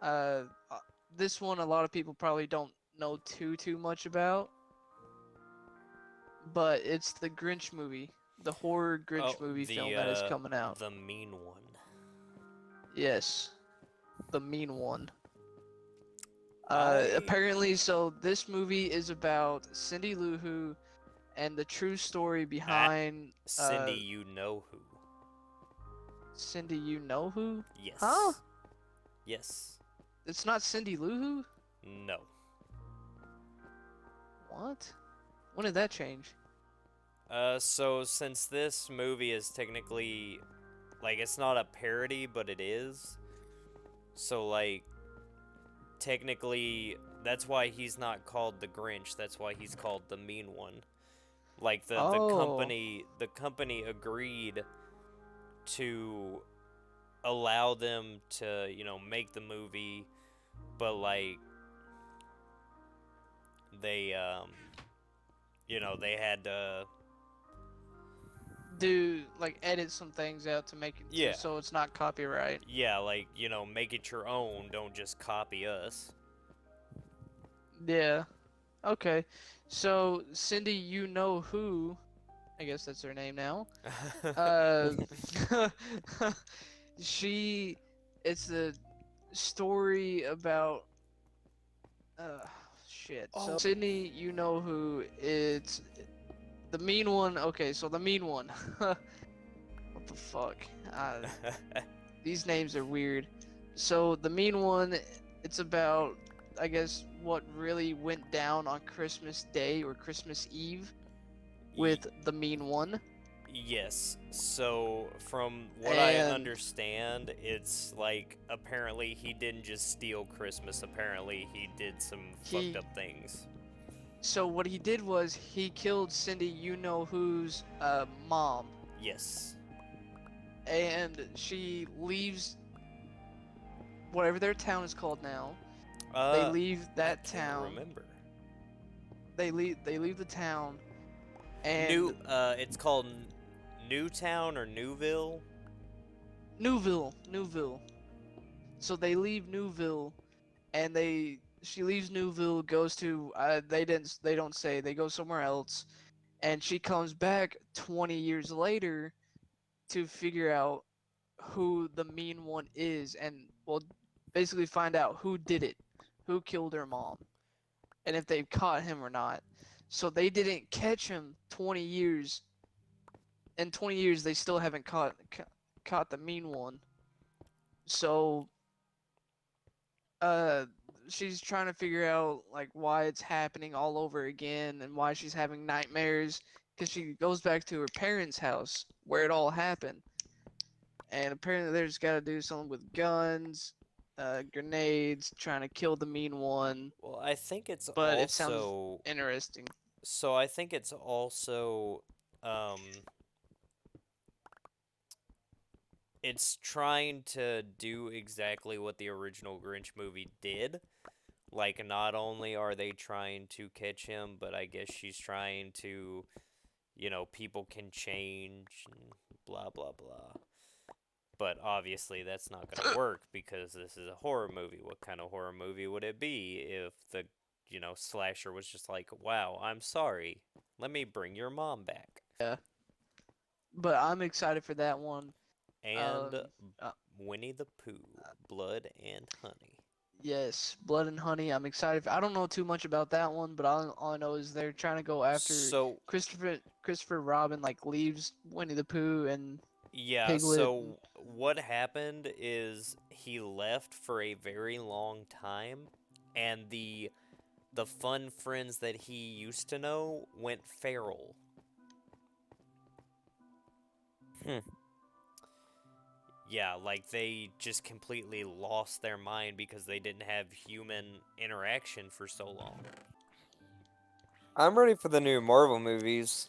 uh, uh, this one a lot of people probably don't know too much about, but it's the Grinch movie, the horror Oh, Grinch movie film that is coming out. the mean one. Yes, the mean one. I Apparently, so this movie is about Cindy Lou Who and the true story ah, behind Cindy, you know who? Cindy You Know Who? Yes. Huh? Yes. It's not Cindy Lou Who? No. What? When did that change? So since this movie is technically, like, it's not a parody, but it is. So like, technically, that's why he's not called the Grinch. That's why he's called the Mean One. Like, Oh, the company agreed to allow them to, you know, make the movie, but like, they they had Do like edit some things out to make it Yeah. so it's not copyright. yeah, like, make it your own, don't just copy us. Yeah. Okay. So Cindy, you know who? I guess that's her name now. Uh, she. It's a story about. Shit. So Oh. Sydney, you know who? It's the mean one. Okay, so the mean one. What the fuck? These names are weird. So the mean one, it's about, I guess, what really went down on Christmas Day or Christmas Eve with the mean one. Yes. So, from what I And understand, it's like apparently he didn't just steal Christmas. Apparently, he did some He- fucked up things. so what he did was he killed Cindy, you know who's mom, Yes. and she leaves whatever their town is called now. They leave I that can't town. remember. They leave the town, and It's called Newtown or Newville. Newville. So they leave Newville, and she leaves Newville, goes to they don't say, they go somewhere else, and she comes back 20 years later to figure out who the mean one is, and well, basically find out who did it, who killed her mom, and if they've caught him or not. So they didn't catch him 20 years. In 20 years, they still haven't caught the mean one. So uh she's trying to figure out like why it's happening all over again and why she's having nightmares, because she goes back to her parents' house where it all happened, and apparently there's got to do something with guns, grenades, trying to kill the mean one. Well, I think it's But it sounds also. interesting. So I think it's also. It's trying to do exactly what the original Grinch movie did. Like, not only are they trying to catch him, but I guess she's trying to, people can change and blah, blah, blah. But obviously, that's not going to work because this is a horror movie. What kind of horror movie would it be if the, slasher was just like, wow, I'm sorry. Let me bring your mom back. Yeah. But I'm excited for that one. And uh, Winnie the Pooh, Blood and Honey. Yes, Blood and Honey. I'm excited. I don't know too much about that one, but all I know is they're trying to go after So, Christopher Robin, like leaves Winnie the Pooh and yeah, Piglet. so what happened is he left for a very long time, and the fun friends that he used to know went feral. Yeah, like they just completely lost their mind because they didn't have human interaction for so long. I'm ready for the new Marvel movies.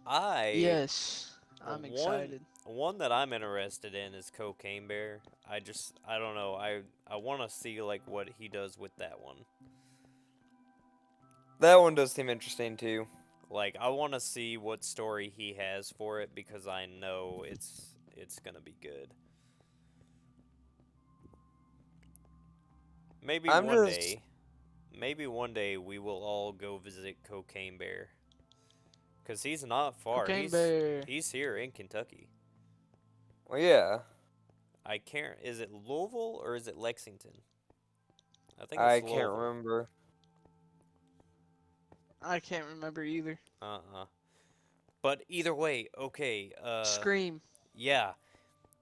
Yes, I'm excited. One that I'm interested in is Cocaine Bear. I don't know. I want to see like what he does with that one. That one does seem interesting too. Like I want to see what story he has for it because I know it's going to be good. Maybe I'm one just- day. Maybe one day we will all go visit Cocaine Bear. Cuz he's not far. Cocaine Bear. He's here in Kentucky. Well, yeah. I can't. Is it Louisville or is it Lexington? I think I it's can't Louisville. remember. I can't remember either. But either way, okay. Scream. Yeah.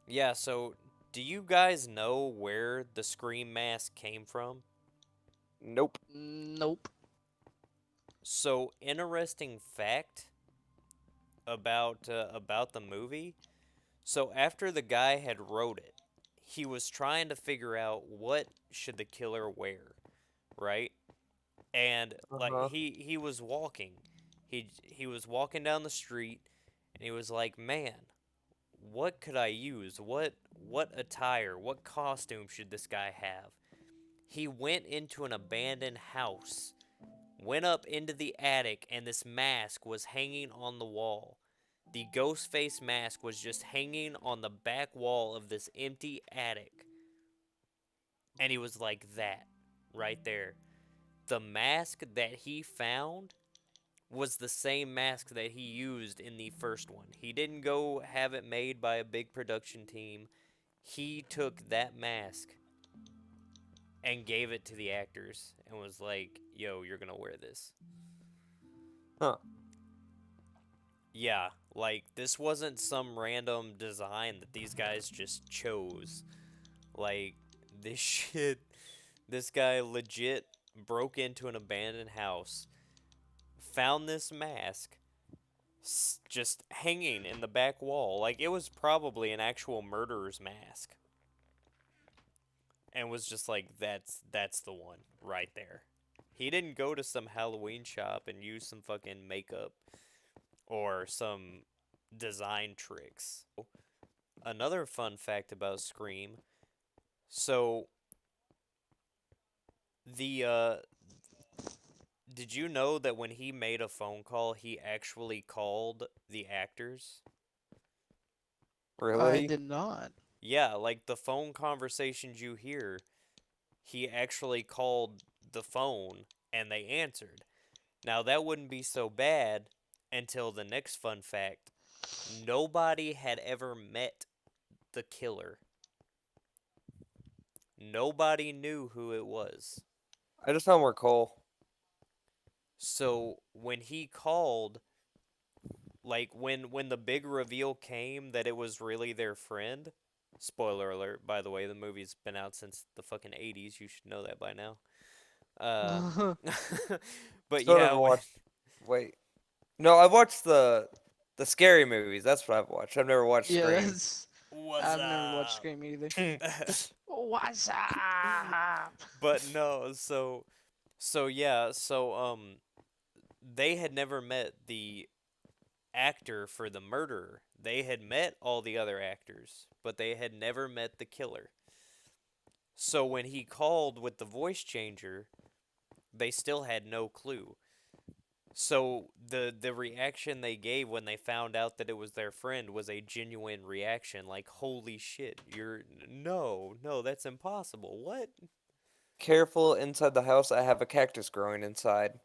Yeah, so do you guys know where the Scream mask came from? Nope. Nope. So, interesting fact about the movie. So, after the guy had wrote it, he was trying to figure out what should the killer wear, right? And like Uh-huh. he was walking. He was walking down the street and he was like, "Man, what could I use? What attire, what costume should this guy have?" He went into an abandoned house went up into the attic, and this mask was hanging on the wall. The ghost face mask was just hanging on the back wall of this empty attic. And he was like that, right there. The mask that he found was the same mask that he used in the first one. He didn't go have it made by a big production team. He took that mask and gave it to the actors and was like, yo, you're gonna wear this. Huh. Yeah, like, this wasn't some random design that these guys just chose. Like, this shit, this guy legit broke into an abandoned house, found this mask, just hanging in the back wall. Like, it was probably an actual murderer's mask. And was just like, that's the one right there. He didn't go to some Halloween shop and use some fucking makeup or some design tricks. Another fun fact about Scream. So the did you know that when he made a phone call, he actually called the actors? I Really? did not. Yeah, like the phone conversations you hear, he actually called the phone and they answered. Now, that wouldn't be so bad until the next fun fact. Nobody had ever met the killer. Nobody knew who it was. I just found more coal. So when he called, like when the big reveal came that it was really their friend, spoiler alert, by the way, the movie's been out since the fucking 80s. You should know that by now. But Still yeah, never watched. Wait. No, I watched the scary movies. That's what I've watched. I've never watched Yeah, Scream. that's. what's I've never watched up? Scream either. What's up? But no, so yeah, they had never met the actor for the murderer. They had met all the other actors, but they had never met the killer. So when he called with the voice changer, they still had no clue. So the reaction they gave when they found out that it was their friend was a genuine reaction, like, holy shit, no, that's impossible. What? Careful, inside the house, I have a cactus growing inside.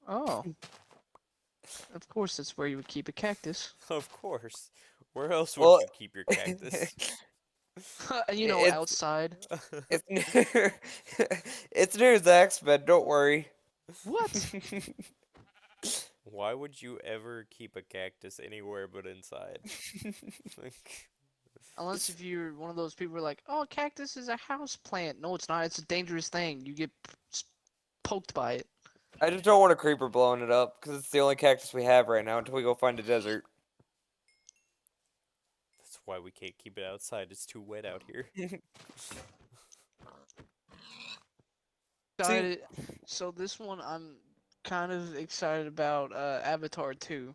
Oh, of course, that's where you would keep a cactus. Of course. Where else would Well, you keep your cactus? You know, it's outside. it's near it's near Zach's bed. Don't worry. What? Why would you ever keep a cactus anywhere but inside? Like, Unless if you're one of those people who are like, oh, cactus is a house plant. No, it's not. It's a dangerous thing. You get poked by it. I just don't want a creeper blowing it up because it's the only cactus we have right now until we go find a desert. that's why we can't keep it outside. It's too wet out here. See, Excited. So this one, I'm kind of excited about Avatar 2.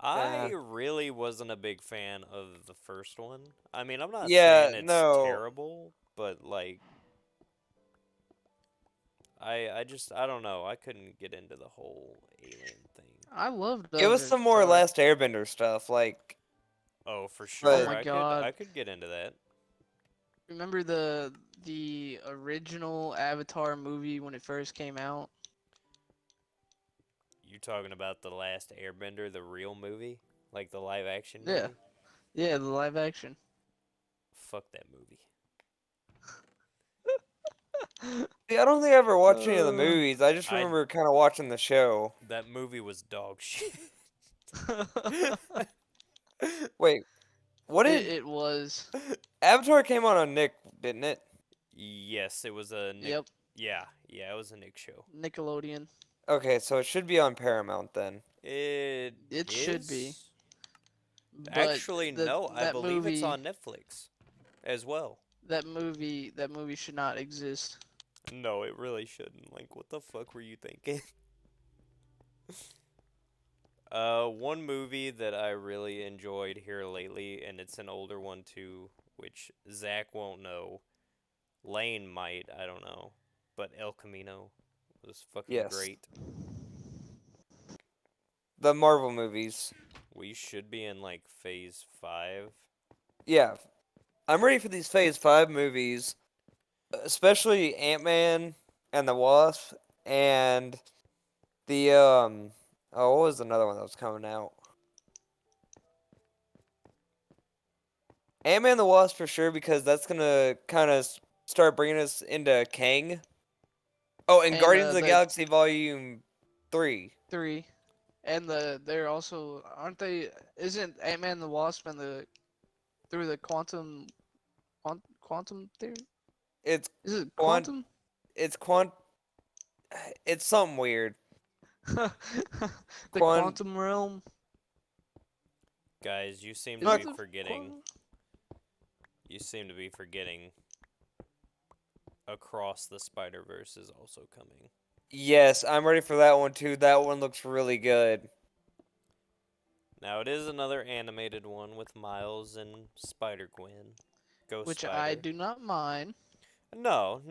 I really wasn't a big fan of the first one. I mean, I'm not yeah, saying it's no. terrible, but like I don't know. I couldn't get into the whole alien thing. I loved It was some more Avatar. Last Airbender stuff, like, Oh, for Oh sure. my but I god. could get into that. Remember the original Avatar movie when it first came out? You talking about the Last Airbender, the real movie, like the live action Yeah. movie? Yeah, the live action. Fuck that movie. see, I don't think I ever watched any of the Uh, movies. I just I remember kind of watching the show. that movie was dog shit. Wait, what it, did it was. Avatar came on Nick, didn't it? Yes, it was a Nick. Yep, Yeah, it was a Nick show. Nickelodeon. Okay, so it should be on Paramount then. It It should be. is? But Actually, no. I that believe it's movie on Netflix as well. that movie should not exist. No, it really shouldn't. Like, what the fuck were you thinking? One movie that I really enjoyed here lately, and it's an older one too, which Zach won't know. Lane might, I don't know. But El Camino was fucking Yes. great. The Marvel movies. We should be in like phase 5. Yeah, I'm ready for these Phase 5 movies, especially Ant-Man and the Wasp and the oh, what was another one that was coming out? Ant-Man and the Wasp for sure, because that's gonna kind of start bringing us into Kang. Oh, and Guardians of the the Galaxy Volume 3. 3, and they're also, aren't they? Isn't Ant-Man and the Wasp and the through the quantum theory? It's Is it quant quantum? it's quant it's something weird. The Quant quantum realm. Guys, you seem Is to it be the forgetting. quantum? You seem to be forgetting. Across the Spider-Verse is also coming. Yes, I'm ready for that one too. That one looks really good. Now it is another animated one with Miles and Spider-Gwen. Ghost Which Spider. I do not mind. No.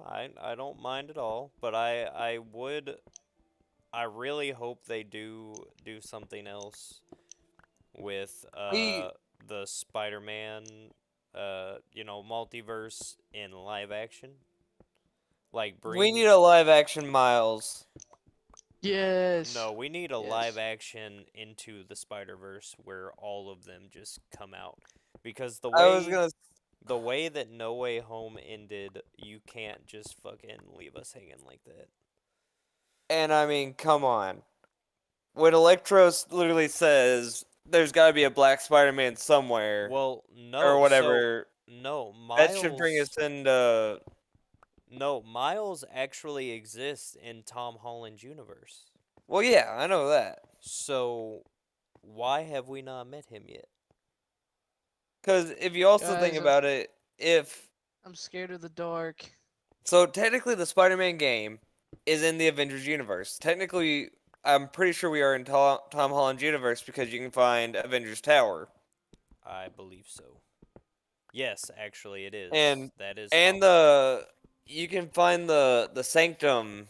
I don't mind at all, but I really hope they do something else with We the Spider-Man multiverse in live action. Like we bring need a live action Miles. Yes. No, we need a Yes. live action Into the Spider-Verse where all of them just come out. Because I was gonna the way that No Way Home ended, you can't just fucking leave us hanging like that. And I mean, come on. When Electro literally says there's got to be a Black Spider-Man somewhere Well, no, or whatever, no, that should bring us into. No, Miles actually exists in Tom Holland's universe. Well, yeah, I know that. So, why have we not met him yet? Because if you also think Guys, about it, if I'm scared of the dark. so, technically the Spider-Man game is in the Avengers universe. Technically, I'm pretty sure we are in Tom Holland's universe because you can find Avengers Tower I believe so. Yes, actually, it is. and That is and Tom. you can find the Sanctum,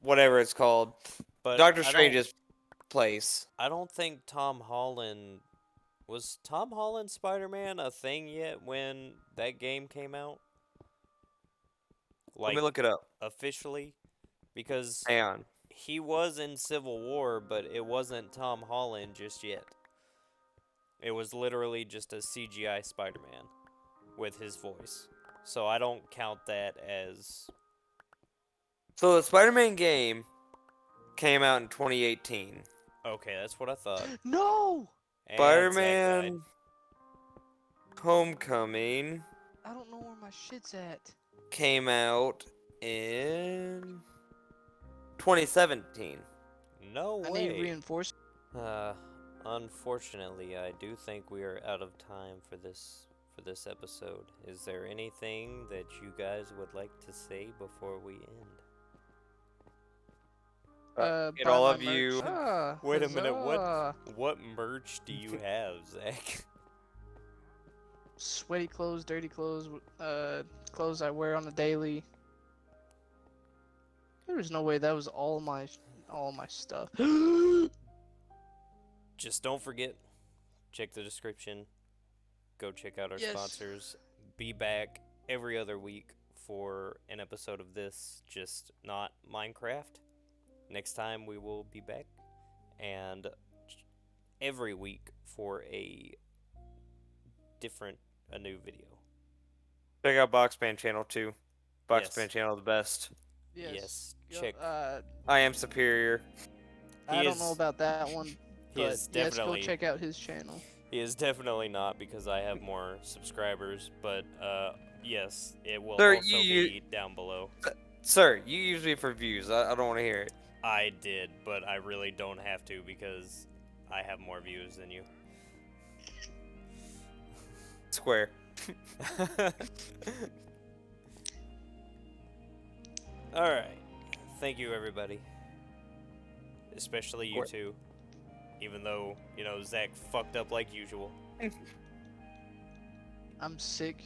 whatever it's called, But Doctor Strange's place. I don't think Tom Holland was Tom Holland Spider-Man a thing yet when that game came out? Let me Like look it up. officially, because Hang on. he was in Civil War, but it wasn't Tom Holland just yet. It was literally just a CGI Spider-Man with his voice. So I don't count that as So the Spider-Man game came out in 2018. okay. That's what I thought. No! And Zack died. Spider-Man Homecoming I don't know where my shit's at. came out in 2017. No I way. need reinforcements. Unfortunately, I do think we are out of time for this episode. Is there anything that you guys would like to say before we end? Get Buy all my of you. merch. Ah, Wait a minute, huzzah. what merch do you have, Zach? Sweaty clothes, dirty clothes, clothes I wear on a daily. There was no way that was all my stuff. Just don't forget, check the description. Go check out our Yes. sponsors. Be back every other week for an episode of this, just not Minecraft. Next time we will be back, and every week for a new video. Check out Boxman channel too. Boxman Yes. channel the best. Yes, Yo, check. I am superior. I don't know about that one, He but is yes, go definitely check out his channel. He is definitely not, because I have more subscribers, but yes, it will Sir, also be down below. Sir, you use me for views. I don't want to hear it. I did, but I really don't have to because I have more views than you. Square. Alright. Thank you, everybody. Especially you Square. two. Even though, Zach fucked up like usual. I'm sick.